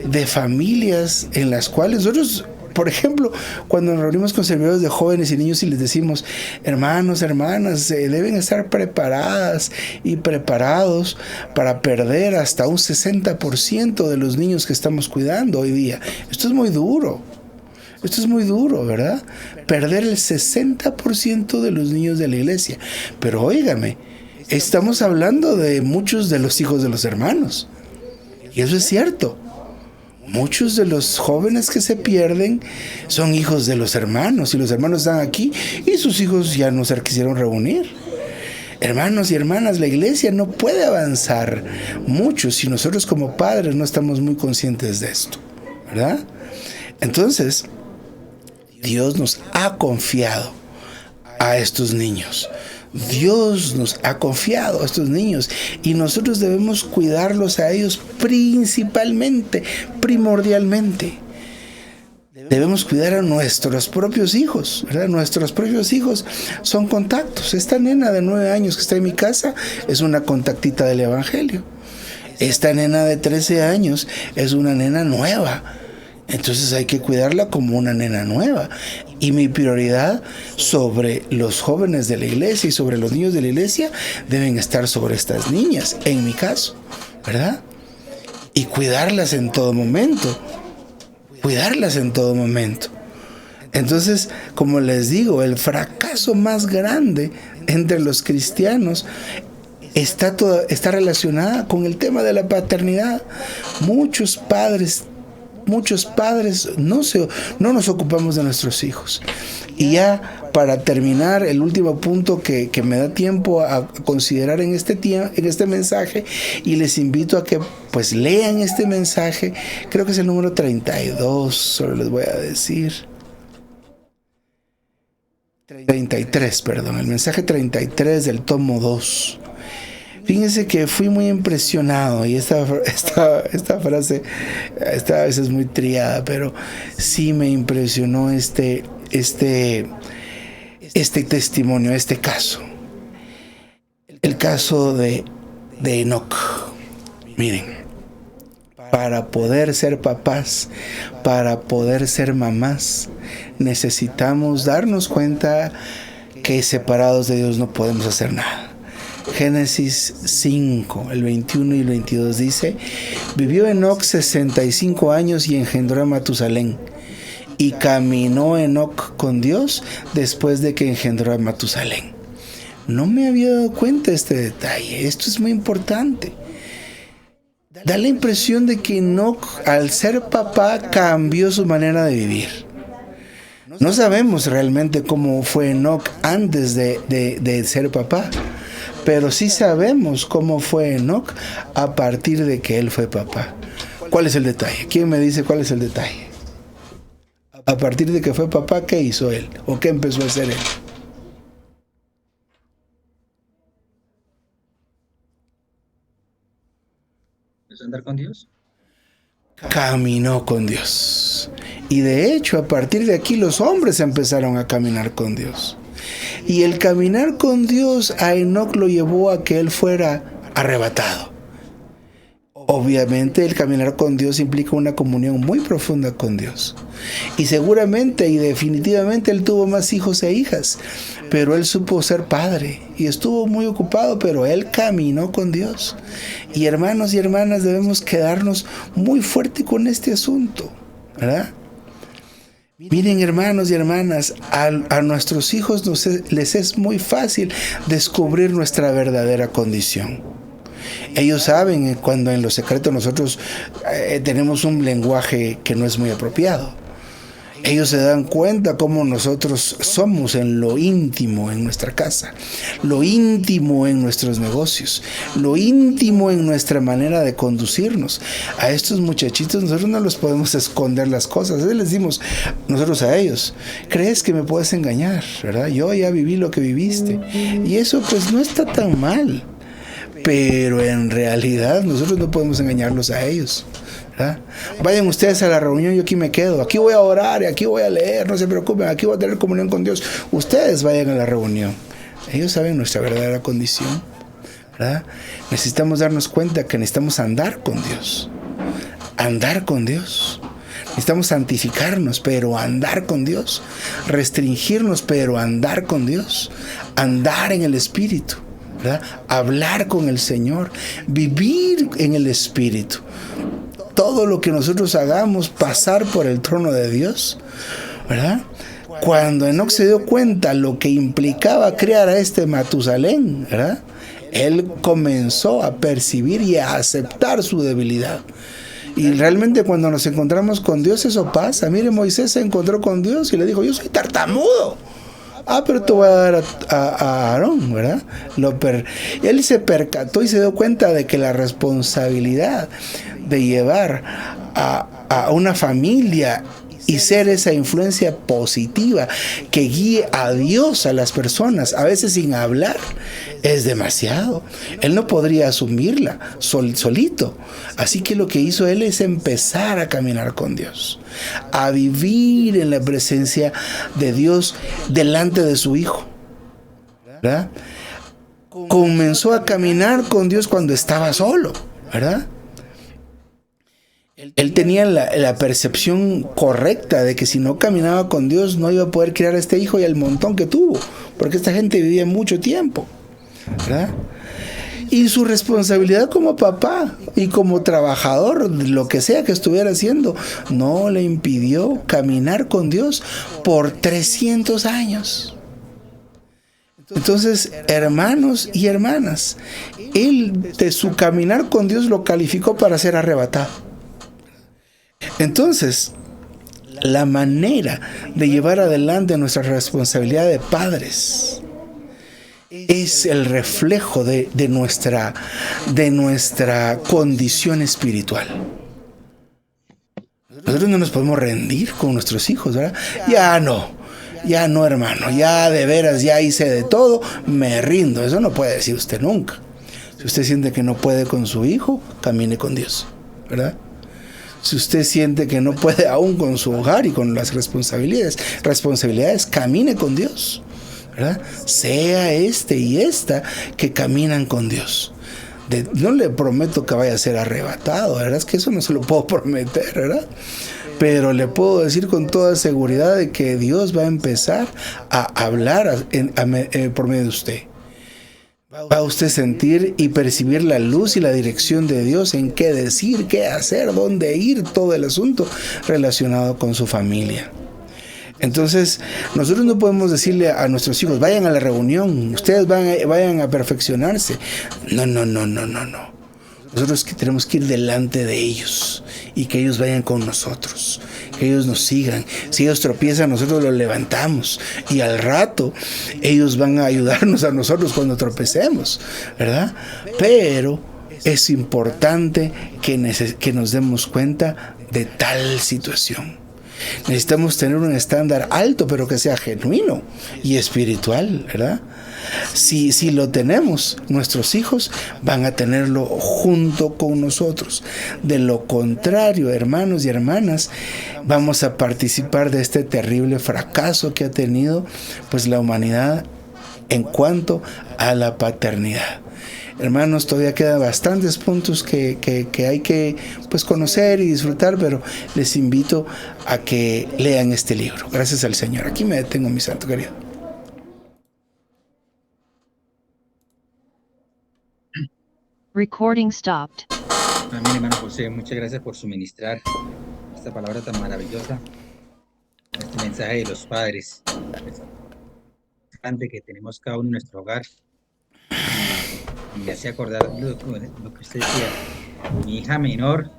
de familias en las cuales nosotros, por ejemplo, cuando nos reunimos con servidores de jóvenes y niños y les decimos, hermanos, hermanas, deben estar preparadas y preparados para perder hasta un 60% de los niños que estamos cuidando hoy día. Esto es muy duro, ¿verdad? Perder el 60% de los niños de la iglesia. Pero óigame, estamos hablando de muchos de los hijos de los hermanos. Y eso es cierto. Muchos de los jóvenes que se pierden son hijos de los hermanos. Y los hermanos están aquí y sus hijos ya no se quisieron reunir. Hermanos y hermanas, la iglesia no puede avanzar mucho si nosotros como padres no estamos muy conscientes de esto, ¿verdad? Entonces, Dios nos ha confiado a estos niños. Dios nos ha confiado a estos niños y nosotros debemos cuidarlos a ellos primordialmente. Debemos cuidar a nuestros propios hijos, ¿verdad? Nuestros propios hijos son contactos. Esta nena de 9 años que está en mi casa es una contactita del Evangelio. Esta nena de 13 años es una nena nueva. Entonces hay que cuidarla como una nena nueva. Y mi prioridad sobre los jóvenes de la iglesia y sobre los niños de la iglesia deben estar sobre estas niñas, en mi caso, ¿verdad? Y cuidarlas en todo momento. Entonces, como les digo, el fracaso más grande entre los cristianos está relacionada con el tema de la paternidad. Muchos padres no nos ocupamos de nuestros hijos. Y ya para terminar, el último punto que me da tiempo a considerar en este mensaje, y les invito a que pues lean este mensaje, creo que es el número 32, solo les voy a decir 33, perdón, el mensaje 33 del tomo 2. Fíjense que fui muy impresionado, y esta frase a veces muy trillada, pero sí me impresionó este testimonio, este caso. El caso de Enoc. Miren, para poder ser papás, para poder ser mamás, necesitamos darnos cuenta que separados de Dios no podemos hacer nada. Génesis 5, el 21 y el 22 dice: vivió Enoc 65 años y engendró a Matusalén. Y caminó Enoc con Dios después de que engendró a Matusalén. No me había dado cuenta de este detalle. Esto es muy importante. Da la impresión de que Enoc, al ser papá, cambió su manera de vivir. No sabemos realmente cómo fue Enoc antes de ser papá, pero sí sabemos cómo fue Enoc a partir de que él fue papá. ¿Cuál es el detalle? ¿Quién me dice cuál es el detalle? A partir de que fue papá, ¿qué hizo él? ¿O qué empezó a hacer él? ¿Empezó a andar con Dios? Caminó con Dios. Y de hecho, a partir de aquí los hombres empezaron a caminar con Dios. Y el caminar con Dios a Enoc lo llevó a que él fuera arrebatado. Obviamente el caminar con Dios implica una comunión muy profunda con Dios. Y seguramente y definitivamente él tuvo más hijos e hijas, pero él supo ser padre y estuvo muy ocupado, pero él caminó con Dios. Y hermanos y hermanas, debemos quedarnos muy fuerte con este asunto, ¿verdad? Miren, hermanos y hermanas, a nuestros hijos les es muy fácil descubrir nuestra verdadera condición. Ellos saben cuando en lo secreto nosotros tenemos un lenguaje que no es muy apropiado. Ellos se dan cuenta cómo nosotros somos en lo íntimo en nuestra casa, lo íntimo en nuestros negocios, lo íntimo en nuestra manera de conducirnos. A estos muchachitos nosotros no los podemos esconder las cosas. Les decimos nosotros a ellos: ¿crees que me puedes engañar? ¿Verdad? Yo ya viví lo que viviste. Y eso pues no está tan mal. Pero en realidad nosotros no podemos engañarlos a ellos, ¿verdad? Vayan ustedes a la reunión, yo aquí me quedo, aquí voy a orar y aquí voy a leer, no se preocupen, aquí voy a tener comunión con Dios. Ustedes vayan a la reunión. Ellos saben nuestra verdadera condición, ¿verdad? Necesitamos darnos cuenta que necesitamos andar con Dios. Andar con Dios. Necesitamos santificarnos, pero andar con Dios. Restringirnos, pero andar con Dios. Andar en el Espíritu, ¿verdad? Hablar con el Señor, vivir en el Espíritu. Todo lo que nosotros hagamos, pasar por el trono de Dios, ¿verdad? Cuando Enoc se dio cuenta lo que implicaba crear a este Matusalén, ¿verdad? Él comenzó a percibir y a aceptar su debilidad. Y realmente cuando nos encontramos con Dios eso pasa. Mire, Moisés se encontró con Dios y le dijo: yo soy tartamudo. Pero te voy a dar a Aarón, ¿verdad? Él se percató y se dio cuenta de que la responsabilidad de llevar a una familia y ser esa influencia positiva que guíe a Dios a las personas, a veces sin hablar, es demasiado. Él no podría asumirla solito. Así que lo que hizo él es empezar a caminar con Dios, a vivir en la presencia de Dios delante de su hijo, ¿verdad? Comenzó a caminar con Dios cuando estaba solo, ¿verdad? Él tenía la percepción correcta de que si no caminaba con Dios no iba a poder criar a este hijo y el montón que tuvo, porque esta gente vivía mucho tiempo, ¿verdad? Y su responsabilidad como papá y como trabajador, lo que sea que estuviera haciendo, no le impidió caminar con Dios por 300 años. Entonces, hermanos y hermanas, él de su caminar con Dios lo calificó para ser arrebatado. Entonces, la manera de llevar adelante nuestra responsabilidad de padres es el reflejo de nuestra condición espiritual. Nosotros no nos podemos rendir con nuestros hijos, ¿verdad? Ya no, hermano, ya de veras, ya hice de todo, me rindo. Eso no puede decir usted nunca. Si usted siente que no puede con su hijo, camine con Dios, ¿verdad? Si usted siente que no puede aún con su hogar y con las responsabilidades, camine con Dios, ¿verdad? Sea este y esta que caminan con Dios. No le prometo que vaya a ser arrebatado, ¿verdad? Es que eso no se lo puedo prometer, ¿verdad? Pero le puedo decir con toda seguridad de que Dios va a empezar a hablar por medio de usted. Va a usted sentir y percibir la luz y la dirección de Dios en qué decir, qué hacer, dónde ir, todo el asunto relacionado con su familia. Entonces, nosotros no podemos decirle a nuestros hijos: vayan a la reunión, ustedes vayan a perfeccionarse. No. Nosotros tenemos que ir delante de ellos y que ellos vayan con nosotros, que ellos nos sigan. Si ellos tropiezan, nosotros los levantamos y al rato ellos van a ayudarnos a nosotros cuando tropecemos, ¿verdad? Pero es importante que nos demos cuenta de tal situación. Necesitamos tener un estándar alto, pero que sea genuino y espiritual, ¿verdad? Si lo tenemos, nuestros hijos van a tenerlo junto con nosotros. De lo contrario, hermanos y hermanas, vamos a participar de este terrible fracaso que ha tenido pues la humanidad en cuanto a la paternidad. Hermanos, todavía quedan bastantes puntos que hay que pues conocer y disfrutar, pero les invito a que lean este libro. Gracias al Señor. Aquí me detengo, mi santo querido. Recording stopped. Amén, hermano José. Muchas gracias por suministrar esta palabra tan maravillosa, este mensaje de los padres. Es grande que tenemos cada uno en nuestro hogar. Y me hace acordar lo que usted decía. Mi hija menor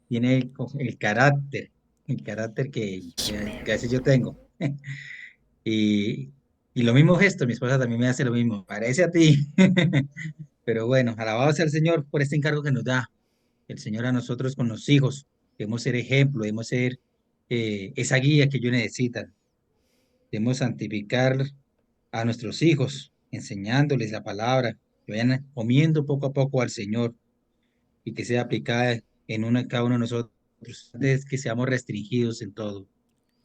tiene el carácter que a veces yo tengo. Y, y lo mismo gesto, mi esposa también me hace lo mismo. Parece a ti. Pero bueno, alabado sea el Señor por este encargo que nos da. El Señor a nosotros con los hijos. Debemos ser ejemplo, debemos ser esa guía que ellos necesitan. Debemos santificar a nuestros hijos, enseñándoles la palabra, que vayan comiendo poco a poco al Señor y que sea aplicada en cada uno de nosotros, antes que seamos restringidos en todo.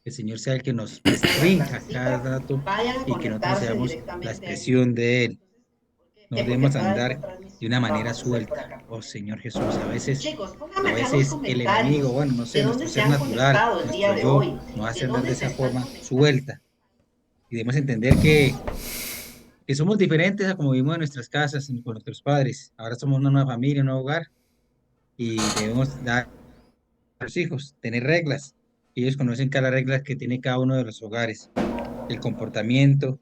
Que el Señor sea el que nos restrinja cada rato y que nosotros seamos la expresión de Él. No debemos andar de una manera suelta. Oh Señor Jesús, a veces el enemigo, bueno, no sé, nuestro ser natural, nuestro yo, nos hace andar de esa forma suelta. Y debemos entender que somos diferentes a como vivimos en nuestras casas, con nuestros padres. Ahora somos una nueva familia, un nuevo hogar, y debemos dar a los hijos, tener reglas. Ellos conocen cada regla que tiene cada uno de los hogares. El comportamiento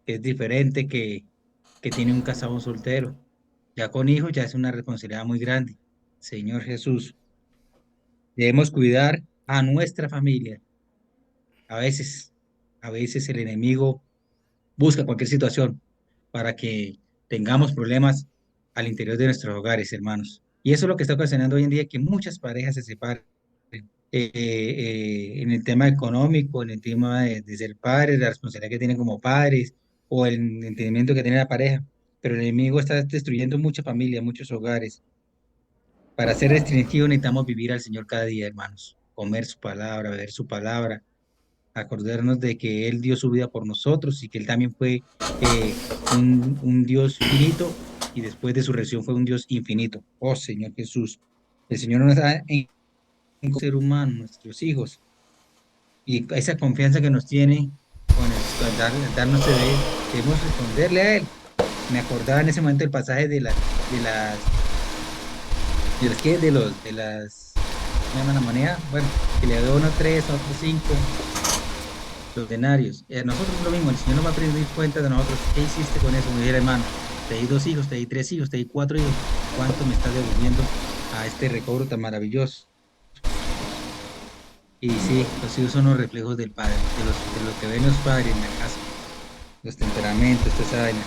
es diferente que tiene un casado soltero. Ya con hijos ya es una responsabilidad muy grande. Señor Jesús, debemos cuidar a nuestra familia. A veces el enemigo busca cualquier situación para que tengamos problemas al interior de nuestros hogares, hermanos. Y eso es lo que está ocasionando hoy en día que muchas parejas se separen. En el tema económico, en el tema de ser padres, la responsabilidad que tienen como padres o el entendimiento que tiene la pareja. Pero el enemigo está destruyendo muchas familias, muchos hogares. Para ser restringidos necesitamos vivir al Señor cada día, hermanos. Comer su palabra, beber su palabra, acordarnos de que Él dio su vida por nosotros y que Él también fue un Dios finito y después de su resurrección fue un Dios infinito. Oh Señor Jesús, el Señor nos da en ser humano, nuestros hijos, y esa confianza que nos tiene con darnos de Él, debemos responderle a Él. Me acordaba en ese momento el pasaje de las, ¿cómo llaman la moneda? Bueno, que le dio uno 3, otro 5, los denarios. Nosotros lo mismo, el Señor nos va a pedir cuenta de nosotros. ¿Qué hiciste con eso? Me dice, hermano, te di 2 hijos, te di 3 hijos, te di 4 hijos. ¿Cuánto me estás devolviendo a este recobro tan maravilloso? Y sí, los hijos son los reflejos del Padre, de lo que ven los padres en la casa, los temperamentos, toda esa vaina.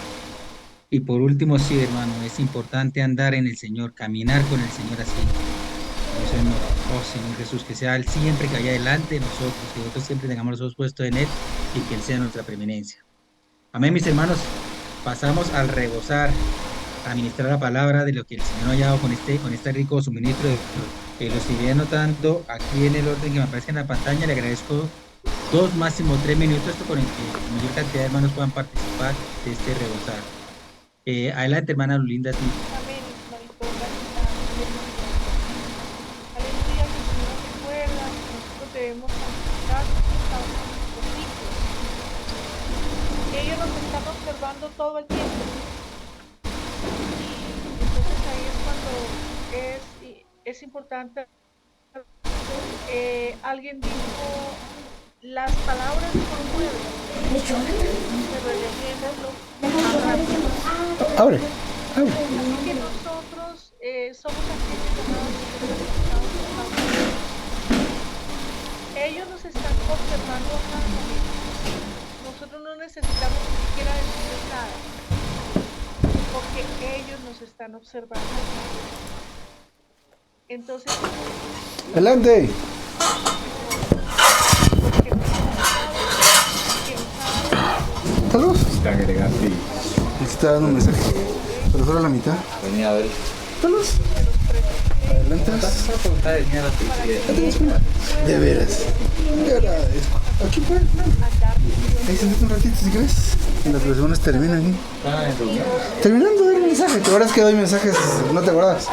Y por último, sí, hermano, es importante andar en el Señor, caminar con el Señor así. Oh Señor Jesús, que sea Él siempre que vaya delante de nosotros, que nosotros siempre tengamos los ojos puestos en Él y que Él sea nuestra preeminencia. Amén, mis hermanos. Pasamos al rebosar, a ministrar la palabra de lo que el Señor ha dado con este rico suministro. Lo seguiré anotando aquí en el orden que me aparece en la pantalla. Le agradezco 2, máximo 3 minutos, esto con el que la mayor cantidad de hermanos puedan participar de este rebosar. Adelante, hermana Lulinda. Amén, mariposa. Aleluya, que el Señor recuerda que nosotros debemos santificar cada uno de nuestros hijos. Ellos nos están observando todo el tiempo. Y entonces ahí es cuando es importante. Alguien dijo, las palabras conmueven, pero el ejemplo Abre. Así que nosotros somos agentes llamados de ellos nos están observando a cada momento. Nosotros no necesitamos ni siquiera decirles nada, porque ellos nos están observando. Entonces, Adelante. Salud. Está dando un mensaje. Pero solo la mitad. Venía a ver. Salud. Adelantas. De veras. Te agradezco. Aquí pues. Ahí sentate un ratito si quieres. Y las personas terminan aquí. Terminando de dar mensaje. ¿Te acuerdas que doy mensajes? ¿No te acuerdas?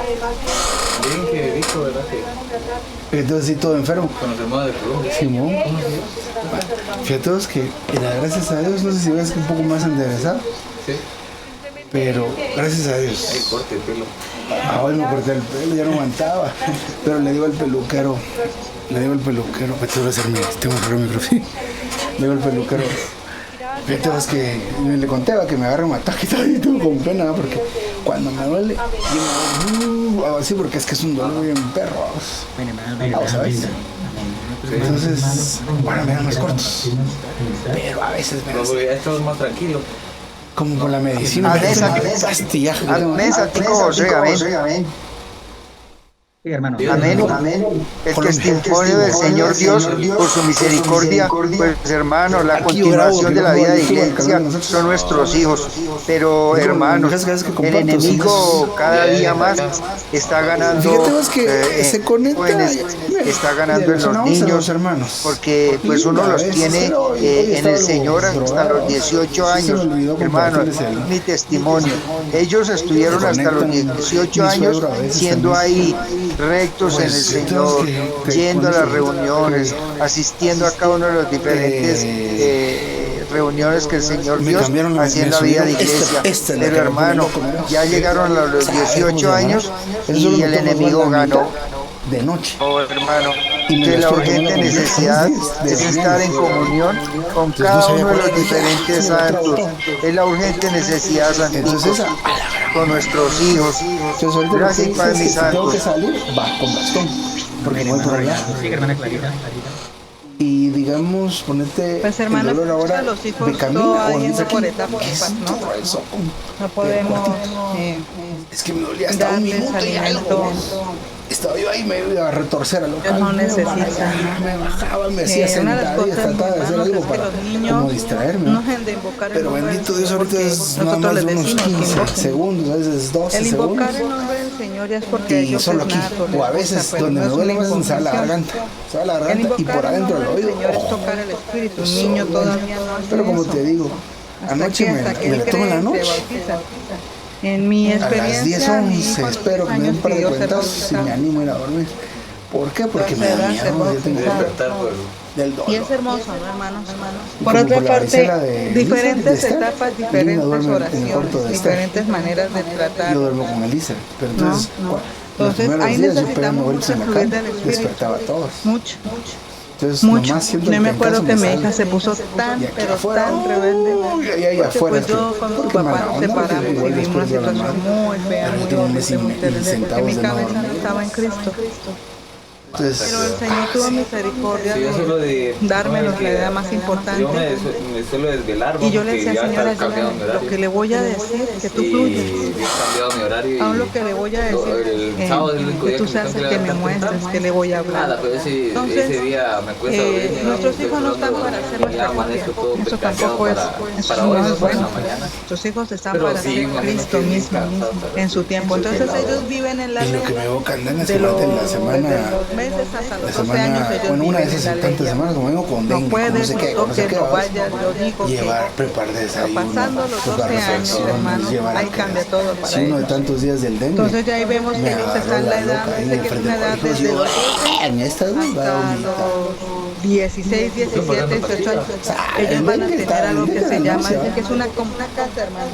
Bien que dijo, ¿verdad? Que Entonces sí, todo enfermo. con los hermanos de Colombia. Simón. Fíjate vos que, gracias a Dios, no sé si ves que un poco más enderezado. Sí. Pero gracias a Ahí Dios. corte el pelo. Hoy me corté el pelo, ya no aguantaba. Pero le digo al peluquero, pues te voy a hacer tengo que cerrar el micrófono. Le digo al peluquero, fíjate vos que le conté que me agarra un ataque y todo, y tengo con pena, ¿no? Porque cuando me duele, yo me hago así porque es que es un dolor bien perro. Vamos a ver. Entonces, bueno, me dan más cortos. Pero a veces me No, porque ya estamos más tranquilos. como por la medicina. Pastillaje. Amén, Santiago José, amén. Sí, hermano. Amén. El testimonio del Señor Dios por su misericordia, pues hermano, la continuación de la vida de iglesia son nuestros hijos. Pero hermanos, el enemigo cada día más está ganando Fíjate vos que se conecta, jóvenes, está ganando en los niños, hermanos. porque pues uno los tiene en el Señor hasta los 18 años. Hermano, mi testimonio. Ellos estuvieron hasta los 18 años siendo ahí rectos en el Señor, yendo a las reuniones, asistiendo a cada uno de los diferentes reuniones que el Señor Dios hacía en la vida de iglesia. Pero hermano, ya llegaron a los 18 años y el enemigo ganó. De noche. Oh, hermano, que la urgente necesidad es estar en comunión con cada uno de los diferentes santos. Es la urgente necesidad, santos, con nuestros hijos. Gracias, Padre, mis Tengo que santos. salir, va con bastón. Porque no hay por allá. Sí, hermana Clarita. Y digamos, ponete Pues el hermano, dolor ahora los hijos de camino todo o yendo dice aquí, por etapas, ¿qué es ¿no? todo eso? No podemos Es que me dolía hasta un darles minuto y algo. alimento. Estaba yo ahí, me iba a retorcer a lo Ellos no necesitan. Me bajaba, me hacía Una de las sentar y cosas, trataba de hacer hermanos, algo es que para los niños como distraerme. no dejen de invocar el Pero nombre bendito del Dios, Señor, ahorita porque es nada nosotros más de les unos decimos que 15 invoquen. segundos, a veces 12 El invocar segundos. el nombre del Señor ya es porque Y Dios solo es aquí, nato, o a les veces gusta, pero donde no me es duele una más se va a la imposición. garganta, se va a la El garganta y invocar por el adentro nombre del del oído. Señor es tocar el espíritu. Un niño todavía no hace Pero como eso. te digo, Hasta anoche que- me hasta que me él la tomo en la cree, se noche. bautiza. En mi A las experiencia, 10, mi 11, hijo a los espero 10 que me den un años par de pidió ser cuentazos si me bautizado. animo a ir a dormir. ¿Por qué? Porque me da Será miedo, ser yo tengo bautizado. Despertar por del Y dolor. es hermoso, ¿no, hermanos? Y Por como otra por la parte, varicela de diferentes Esther, etapas, Lina diferentes duerme en el cuarto oraciones, de Esther. diferentes maneras de tratar. Yo duermo con Elisa, pero entonces, No. los Entonces, primeros ahí días yo pegaba necesitamos vueltas en la mucho fluir cama del y espíritu. despertaba a todos. Mucho, Entonces, mucho. nomás siento Yo el me acuerdo pencazo que me mi sale. hija se puso tan, Y aquí pero afuera, tan rebelde. uy, ahí Porque afuera, pues yo con su porque papá mala nos onda, porque separamos y igual vivimos una después de la situación madre. muy fea, Pero yo muy tengo un horrible, mes y muy terrible, porque centavos mi de no cabeza no dormir. estaba en Cristo. Entonces, Pero el Señor tuvo misericordia Sí, yo solo de de darme no, lo que le da más Yo me importante. suelo desvelar, Y yo le porque decía, ya Señor, está cambiando mi ayúdame, lo que horario. le voy a decir, que tú Y fluyas. he cambiado mi horario. Aún y lo que le voy a decir, el sábado es el único que día tú que me seas tengo el que que me levantar muestres, temprano. que le voy a hablar. Nada, pero ese Entonces, día me cuesta dormir. nuestros hijos no están para hacer nuestra copia. Eso tampoco es, eso para no hoy, es no para bueno. mañana. Nuestros hijos están Pero para sí, ser imagino Cristo que es mismo cansado, en su tiempo. Entonces ellos viven en la y lo ley. que me evoca Andana es De que los, durante la semana, desde los meses hasta la los 12 años semana, ellos bueno, una de viven esas en la tantas ley. semanas, como vengo con No dengue, puedes, no sé qué, no no sé toques, qué, no ¿verdad? vayas, yo digo que Llevar, preparar desayuno, pasando los preparar 12 años, reflexiones, hermano, llevar ahí a cambia casa. todo para Si uno de ellos. tantos días del dengue, Entonces ya ahí vemos que me ellos agarró están en la edad, loca ahí desde que es enfrente una del edad colegio, desde yo, los 12 en esta va a hasta vomitar. los 16, 17, 18 años. Ellos van a tener algo que se llama, dicen que es una casa, hermano.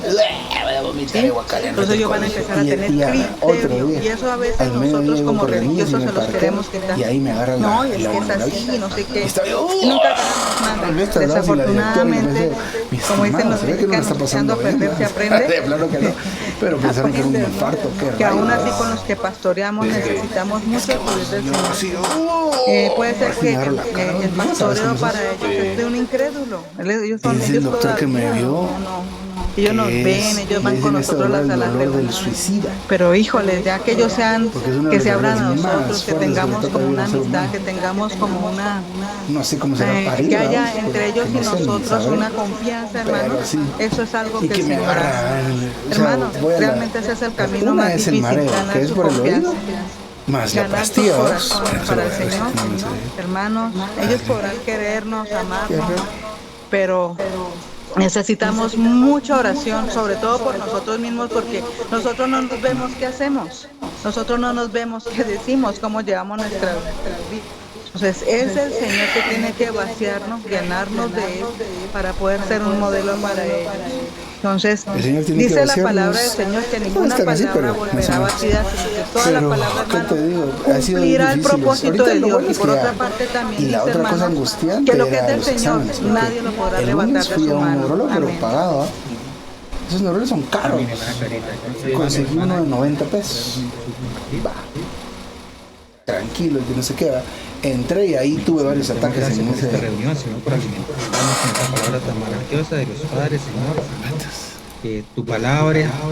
Entonces ellos van a empezar a tener criterio. Y eso a veces nosotros como religiosos se los queremos quitar. Y ahí me agarra No, la, y es la que es hormonal. así, no sé qué. Y estaba yo, Y nunca ganamos nada. tal vez te das y la directora y me Desafortunadamente, dice, como dicen los se ve que no la está mexicanos, echando pasando a perder bien, se ¿no? aprende. Claro que no, pero pensaron que era un Aprende, ¿no? infarto, qué Que aún rayos. así con los que pastoreamos necesitamos mucho fluir del Señor. Así, Puede ser que agarro la cara, el ¿no? pastoreo ¿Sabes para cómo ellos es de un incrédulo. Ellos son Dice el ellos doctor que me todavía vio, no. Ellos nos ven, ellos van con nosotros a las el dolor del reuniones. suicida. Pero híjole, ya que ellos sean, Porque es una de que las se abran a enfermedades más nosotros, que fuertes que tengamos le toca como vivir una a un ser amistad, humano. que tengamos como una, No sé cómo será parir, que haya ¿verdad? entre ellos Que y no sé, ni nosotros sabré. una confianza, hermano. Pero sí. Eso es algo Y que que el me Señor agarra, hace. o sea, Hermano, voy a la- realmente ese es el camino una más es el difícil, mareo, ganar que es su por el confianza. oído, más la Ganar su pastilla, ¿vos? corazón para el Señor, hermanos, ellos podrán querernos, amarnos, pero Necesitamos mucha oración, sobre todo por nosotros mismos, porque nosotros no nos vemos qué hacemos, nosotros no nos vemos qué decimos, cómo llevamos nuestra vida. Entonces es el Señor que tiene que vaciarnos, llenarnos de Él para poder ser un modelo para ellos. Entonces dice la palabra del Señor que ninguna palabra volverá vacía, sino que toda la palabra, hermano, cumplirá el propósito de Dios. Y por otra parte también dice, hermano, que lo que es del Señor nadie lo podrá arrebatar de su mano. Amén. Esos neurones son caros. Conseguí uno de 90 pesos. Va. Tranquilo, que no se queda. Entré y ahí tuve varios ataques Gracias en por ese. esta reunión, Señor, por alimentarnos con esta palabra tan maravillosa de los padres, Señor. Que tu palabra